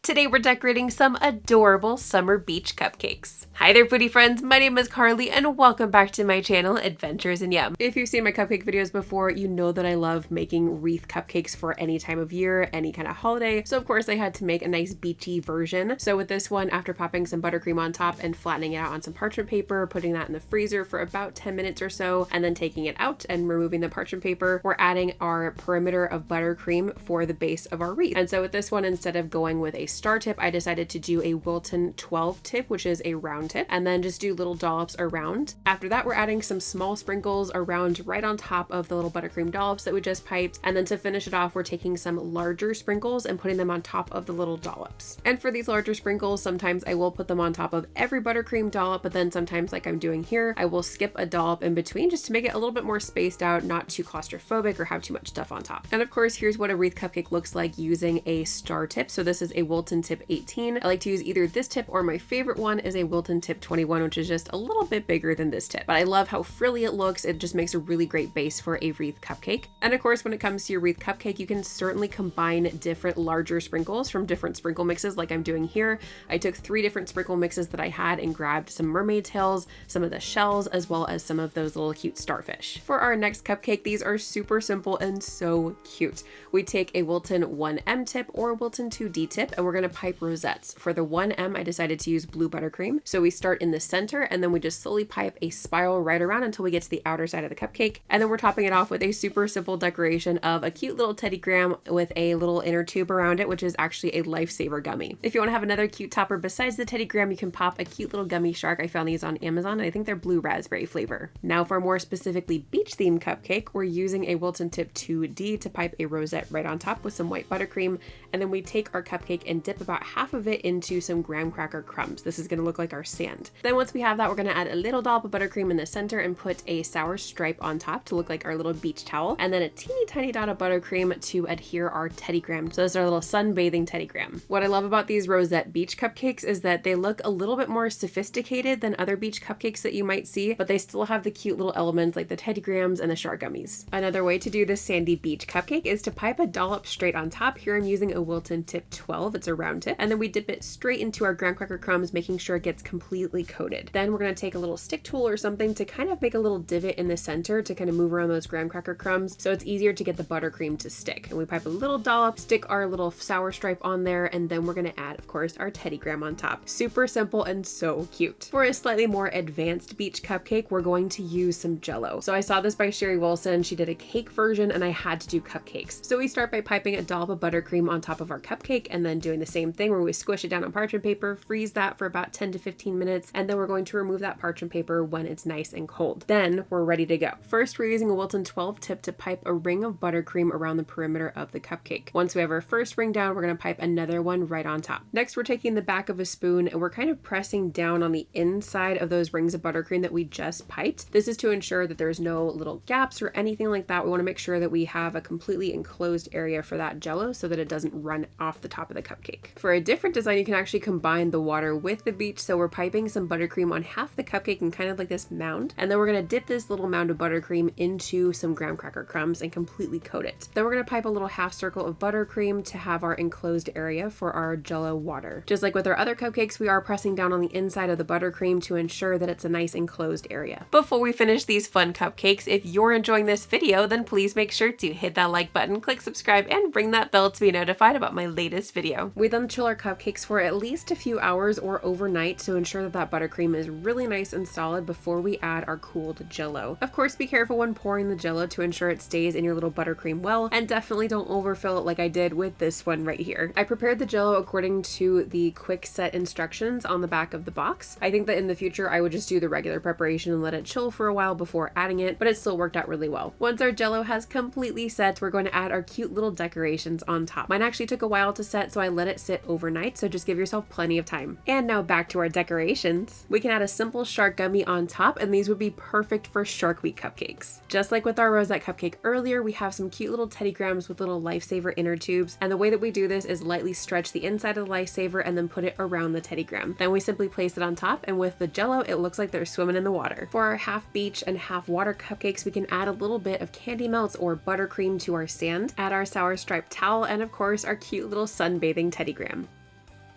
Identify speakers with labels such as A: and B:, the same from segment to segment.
A: Today we're decorating some adorable summer beach cupcakes. Hi there foodie friends, my name is Carly and welcome back to my channel, Adventures in Yum. If you've seen my cupcake videos before, you know that I love making wreath cupcakes for any time of year, any kind of holiday. So of course I had to make a nice beachy version. So with this one, after popping some buttercream on top and flattening it out on some parchment paper, putting that in the freezer for about 10 minutes or so, and then taking it out and removing the parchment paper, we're adding our perimeter of buttercream for the base of our wreath. And so with this one, instead of going with a star tip, I decided to do a Wilton 12 tip, which is a round tip, and then just do little dollops around. After that, we're adding some small sprinkles around right on top of the little buttercream dollops that we just piped. And then to finish it off, we're taking some larger sprinkles and putting them on top of the little dollops. And for these larger sprinkles, sometimes I will put them on top of every buttercream dollop, but then sometimes, like I'm doing here, I will skip a dollop in between just to make it a little bit more spaced out, not too claustrophobic or have too much stuff on top. And of course, here's what a wreath cupcake looks like using a star tip. So this is a Wilton tip 18. I like to use either this tip or my favorite one is a Wilton tip 21, which is just a little bit bigger than this tip. But I love how frilly it looks. It just makes a really great base for a wreath cupcake. And of course, when it comes to your wreath cupcake, you can certainly combine different larger sprinkles from different sprinkle mixes like I'm doing here. I took 3 different sprinkle mixes that I had and grabbed some mermaid tails, some of the shells, as well as some of those little cute starfish. For our next cupcake, these are super simple and so cute. We take a Wilton 1M tip or Wilton 2D tip, and we're gonna pipe rosettes. For the 1M, I decided to use blue buttercream. So we start in the center and then we just slowly pipe a spiral right around until we get to the outer side of the cupcake. And then we're topping it off with a super simple decoration of a cute little teddy graham with a little inner tube around it, which is actually a lifesaver gummy. If you want to have another cute topper besides the teddy graham, you can pop a cute little gummy shark. I found these on Amazon and I think they're blue raspberry flavor. Now for a more specifically beach themed cupcake, we're using a Wilton tip 2D to pipe a rosette right on top with some white buttercream. And then we take our cupcake and dip about half of it into some graham cracker crumbs. This is going to look like our sand. Then once we have that, we're going to add a little dollop of buttercream in the center and put a sour stripe on top to look like our little beach towel. And then a teeny tiny dot of buttercream to adhere our teddy graham. So those are our little sunbathing teddy graham. What I love about these rosette beach cupcakes is that they look a little bit more sophisticated than other beach cupcakes that you might see, but they still have the cute little elements like the teddy grahams and the shark gummies. Another way to do this sandy beach cupcake is to pipe a dollop straight on top. Here I'm using a Wilton tip 12. It's a round tip. And then we dip it straight into our graham cracker crumbs, making sure it gets completely coated. Then we're going to take a little stick tool or something to kind of make a little divot in the center to kind of move around those graham cracker crumbs so it's easier to get the buttercream to stick. And we pipe a little dollop, stick our little sour stripe on there, and then we're going to add, of course, our teddy graham on top. Super simple and so cute. For a slightly more advanced beach cupcake, we're going to use some Jello. So I saw this by Sherry Wilson. She did a cake version and I had to do cupcakes. So we start by piping a dollop of buttercream on top of our cupcake and then doing the same thing where we squish it down on parchment paper, freeze that for about 10 to 15 minutes, and then we're going to remove that parchment paper when it's nice and cold. Then we're ready to go. First, we're using a Wilton 12 tip to pipe a ring of buttercream around the perimeter of the cupcake. Once we have our first ring down, we're going to pipe another one right on top. Next, we're taking the back of a spoon and we're kind of pressing down on the inside of those rings of buttercream that we just piped. This is to ensure that there's no little gaps or anything like that. We want to make sure that we have a completely enclosed area for that Jello so that it doesn't run off the top of the cupcake. For a different design, you can actually combine the water with the beach. So we're piping some buttercream on half the cupcake and kind of like this mound. And then we're going to dip this little mound of buttercream into some graham cracker crumbs and completely coat it. Then we're going to pipe a little half circle of buttercream to have our enclosed area for our Jello water. Just like with our other cupcakes, we are pressing down on the inside of the buttercream to ensure that it's a nice enclosed area. Before we finish these fun cupcakes, if you're enjoying this video, then please make sure to hit that like button, click subscribe, and ring that bell to be notified about my latest video. We then chill our cupcakes for at least a few hours or overnight to ensure that that buttercream is really nice and solid before we add our cooled Jello. Of course, be careful when pouring the Jello to ensure it stays in your little buttercream well, and definitely don't overfill it like I did with this one right here. I prepared the Jello according to the quick set instructions on the back of the box. I think that in the future I would just do the regular preparation and let it chill for a while before adding it, but it still worked out really well. Once our Jello has completely set, we're going to add our cute little decorations on top. Mine actually took a while to set, so I let it sit overnight, so just give yourself plenty of time. And now back to our decorations. We can add a simple shark gummy on top, and these would be perfect for Shark Week cupcakes. Just like with our rosette cupcake earlier, we have some cute little teddy grahams with little lifesaver inner tubes, and the way that we do this is lightly stretch the inside of the lifesaver and then put it around the teddy graham. Then we simply place it on top, and with the Jello, it looks like they're swimming in the water. For our half beach and half water cupcakes, we can add a little bit of candy melts or buttercream to our sand, add our sour striped towel, and of course our cute little sunbathing teddy graham.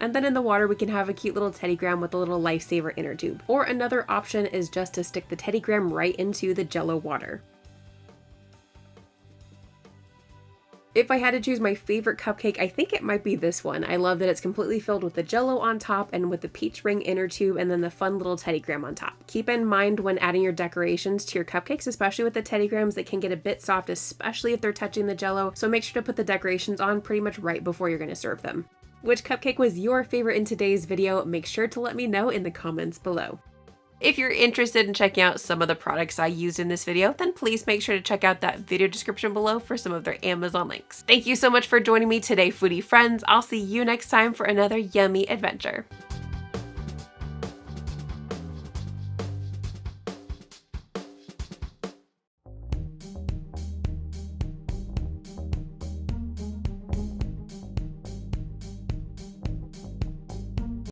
A: And then in the water, we can have a cute little teddygram with a little lifesaver inner tube. Or another option is just to stick the teddygram right into the Jello water. If I had to choose my favorite cupcake, I think it might be this one. I love that it's completely filled with the Jello on top and with the peach ring inner tube and then the fun little teddygram on top. Keep in mind when adding your decorations to your cupcakes, especially with the teddygrams, they can get a bit soft, especially if they're touching the Jello, so make sure to put the decorations on pretty much right before you're going to serve them. Which cupcake was your favorite in today's video? Make sure to let me know in the comments below. If you're interested in checking out some of the products I used in this video, then please make sure to check out that video description below for some of their Amazon links. Thank you so much for joining me today, foodie friends. I'll see you next time for another yummy adventure.